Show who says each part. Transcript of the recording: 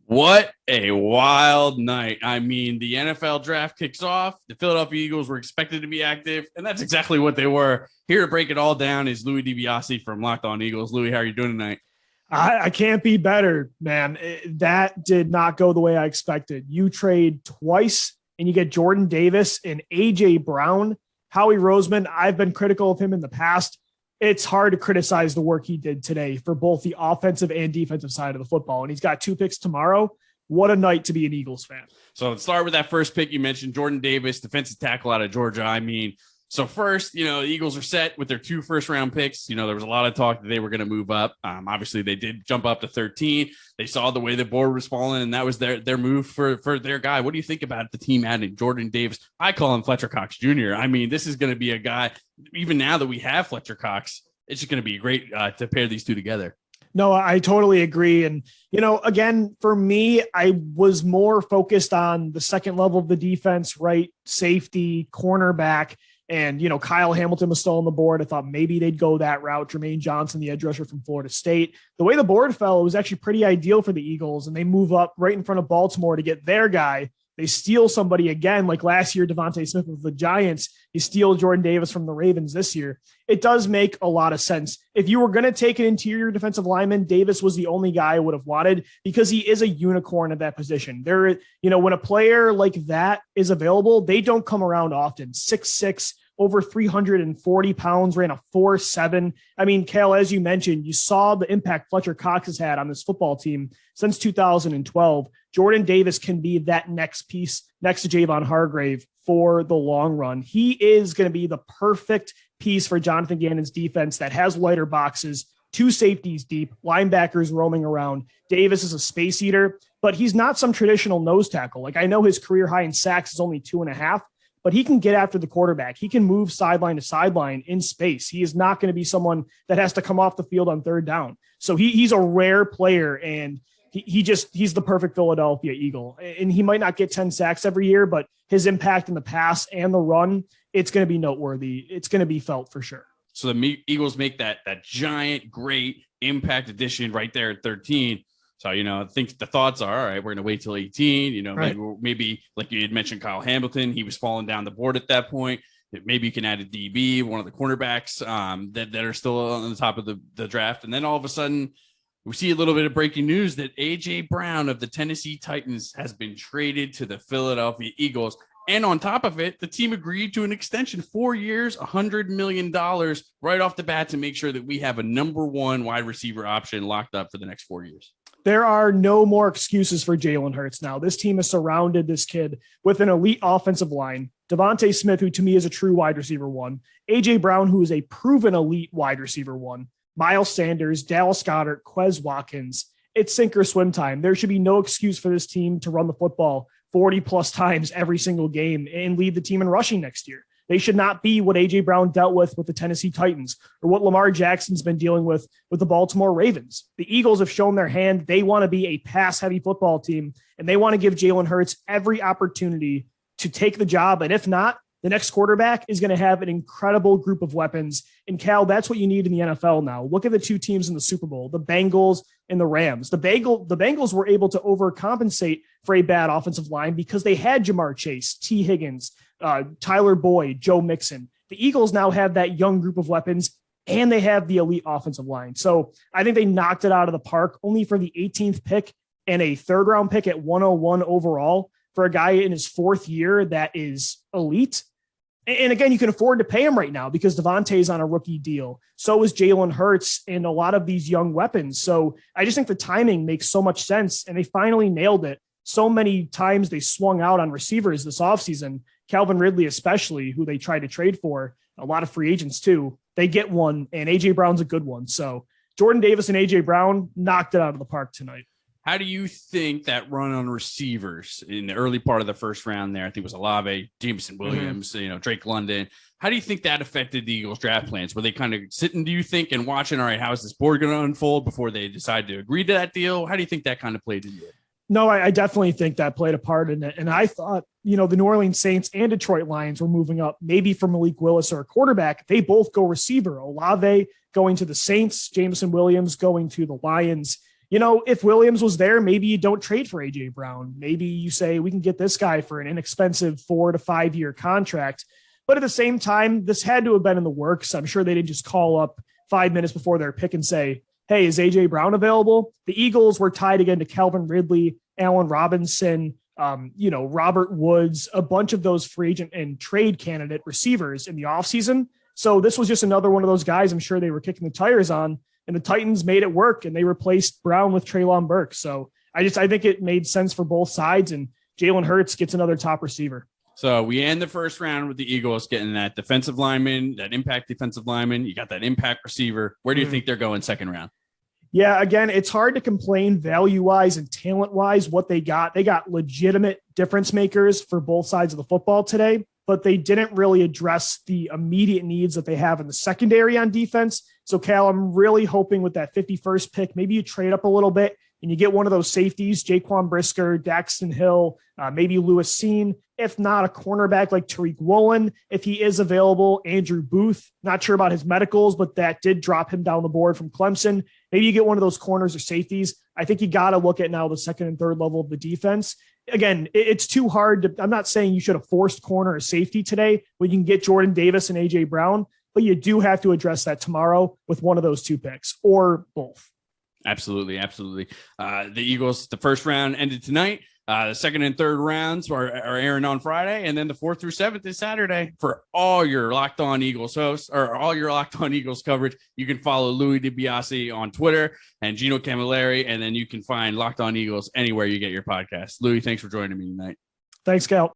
Speaker 1: What a wild night. I mean, the NFL draft kicks off. The Philadelphia Eagles were expected to be active, and that's exactly what they were. Here to break it all down is Louis DiBiase from Locked On Eagles. Louis, how are you doing tonight?
Speaker 2: I can't be better, man. That did not go the way I expected. You trade twice and you get Jordan Davis and AJ Brown. Howie Roseman, I've been critical of him in the past. It's hard to criticize the work he did today for both the offensive and defensive side of the football. And he's got two picks tomorrow. What a night to be an Eagles fan.
Speaker 1: So let's start with that first pick you mentioned, Jordan Davis, defensive tackle out of Georgia. I mean, so first, the Eagles are set with their 2 first-round picks. There was a lot of talk that they were going to move up. Obviously, they did jump up to 13. They saw the way the board was falling, and that was their move for their guy. What do you think about the team adding Jordan Davis? I call him Fletcher Cox Jr. I mean, this is going to be a guy, even now that we have Fletcher Cox, it's just going to be great to pair these two together.
Speaker 2: No, I totally agree. And, again, for me, I was more focused on the second level of the defense, right? Safety, cornerback. And, Kyle Hamilton was still on the board. I thought maybe they'd go that route. Jermaine Johnson, the edge rusher from Florida State. The way the board fell, it was actually pretty ideal for the Eagles. And they move up right in front of Baltimore to get their guy. They steal somebody again, like last year, Devontae Smith with the Giants. You steal Jordan Davis from the Ravens this year. It does make a lot of sense. If you were going to take an interior defensive lineman, Davis was the only guy I would have wanted because he is a unicorn at that position. When a player like that is available, they don't come around often. 6'6", over 340 pounds, ran a 4.7. I mean, Kale, as you mentioned, you saw the impact Fletcher Cox has had on this football team since 2012. Jordan Davis can be that next piece next to Javon Hargrave for the long run. He is going to be the perfect piece for Jonathan Gannon's defense that has lighter boxes, 2 safeties deep, linebackers roaming around. Davis is a space eater, but he's not some traditional nose tackle. Like, I know his career high in sacks is only 2.5, but he can get after the quarterback. He can move sideline to sideline in space. He is not going to be someone that has to come off the field on third down. So he's a rare player, and he's the perfect Philadelphia Eagle. And he might not get 10 sacks every year, but his impact in the pass and the run, it's going to be noteworthy. It's going to be felt for sure.
Speaker 1: So the Eagles make that giant, great impact addition right there at 13. So, I think the thoughts are, all right, we're going to wait till 18, right. maybe like you had mentioned, Kyle Hamilton, he was falling down the board at that point. Maybe you can add a DB, one of the cornerbacks that are still on the top of the draft. And then all of a sudden we see a little bit of breaking news that AJ Brown of the Tennessee Titans has been traded to the Philadelphia Eagles. And on top of it, the team agreed to an extension, 4 years, $100 million right off the bat to make sure that we have a number 1 wide receiver option locked up for the next 4 years.
Speaker 2: There are no more excuses for Jalen Hurts now. This team has surrounded this kid with an elite offensive line. Devontae Smith, who to me is a true wide receiver 1. AJ Brown, who is a proven elite wide receiver 1. Miles Sanders, Dallas Goedert, Quez Watkins. It's sink or swim time. There should be no excuse for this team to run the football 40 plus times every single game and lead the team in rushing next year. They should not be what A.J. Brown dealt with the Tennessee Titans or what Lamar Jackson's been dealing with the Baltimore Ravens. The Eagles have shown their hand. They want to be a pass-heavy football team, and they want to give Jalen Hurts every opportunity to take the job. And if not, the next quarterback is going to have an incredible group of weapons. And Cal, that's what you need in the NFL now. Look at the 2 teams in the Super Bowl, the Bengals and the Rams. The Bengals were able to overcompensate for a bad offensive line because they had Jamar Chase, T. Higgins, Tyler Boyd, Joe Mixon. The Eagles now have that young group of weapons, and they have the elite offensive line. So I think they knocked it out of the park only for the 18th pick and a 3rd round pick at 101 overall for a guy in his 4th year that is elite. And again, you can afford to pay him right now because Devontae's on a rookie deal. So is Jalen Hurts and a lot of these young weapons. So I just think the timing makes so much sense, and they finally nailed it. So many times they swung out on receivers this offseason, Calvin Ridley especially, who they tried to trade for, a lot of free agents too. They get one, and A.J. Brown's a good one. So Jordan Davis and A.J. Brown knocked it out of the park tonight.
Speaker 1: How do you think that run on receivers in the early part of the first round there, I think it was Olave, Jameson Williams, Drake London. How do you think that affected the Eagles draft plans? Were they kind of sitting, do you think, and watching, all right, how is this board going to unfold before they decide to agree to that deal? How do you think that kind of played into it?
Speaker 2: No, I definitely think that played a part in it. And I thought, the New Orleans Saints and Detroit Lions were moving up, maybe for Malik Willis or a quarterback. They both go receiver. Olave going to the Saints, Jameson Williams going to the Lions. if Williams was there, maybe you don't trade for AJ Brown. Maybe you say we can get this guy for an inexpensive 4 to 5 year contract. But at the same time, this had to have been in the works. I'm sure they didn't just call up 5 minutes before their pick and say, hey, is AJ Brown available? The Eagles were tied again to Calvin Ridley, Allen Robinson, Robert Woods, a bunch of those free agent and trade candidate receivers in the offseason. So this was just another one of those guys I'm sure they were kicking the tires on, and the Titans made it work, and they replaced Brown with Treylon Burks. So I think it made sense for both sides, and Jalen Hurts gets another top receiver.
Speaker 1: So we end the first round with the Eagles getting that defensive lineman, that impact defensive lineman. You got that impact receiver. Where do you think they're going second round?
Speaker 2: Yeah, again, it's hard to complain value-wise and talent-wise what they got. They got legitimate difference makers for both sides of the football today, but they didn't really address the immediate needs that they have in the secondary on defense. So, Cal, I'm really hoping with that 51st pick, maybe you trade up a little bit and you get one of those safeties, Jaquan Brisker, Daxton Hill, maybe Lewis Seen. If not, a cornerback like Tariq Woolen, if he is available, Andrew Booth, not sure about his medicals, but that did drop him down the board from Clemson. Maybe you get one of those corners or safeties. I think you got to look at now the second and third level of the defense. Again, it's too hard I'm not saying you should have forced corner or safety today when you can get Jordan Davis and AJ Brown, but you do have to address that tomorrow with one of those two picks or both.
Speaker 1: Absolutely. The Eagles, the first round ended tonight. The second and third rounds are airing on Friday, and then the 4th through 7th is Saturday. For all your Locked On Eagles hosts or all your Locked On Eagles coverage, you can follow Louis DiBiase on Twitter and Gino Camilleri, and then you can find Locked On Eagles anywhere you get your podcast. Louis, thanks for joining me tonight.
Speaker 2: Thanks, Cal.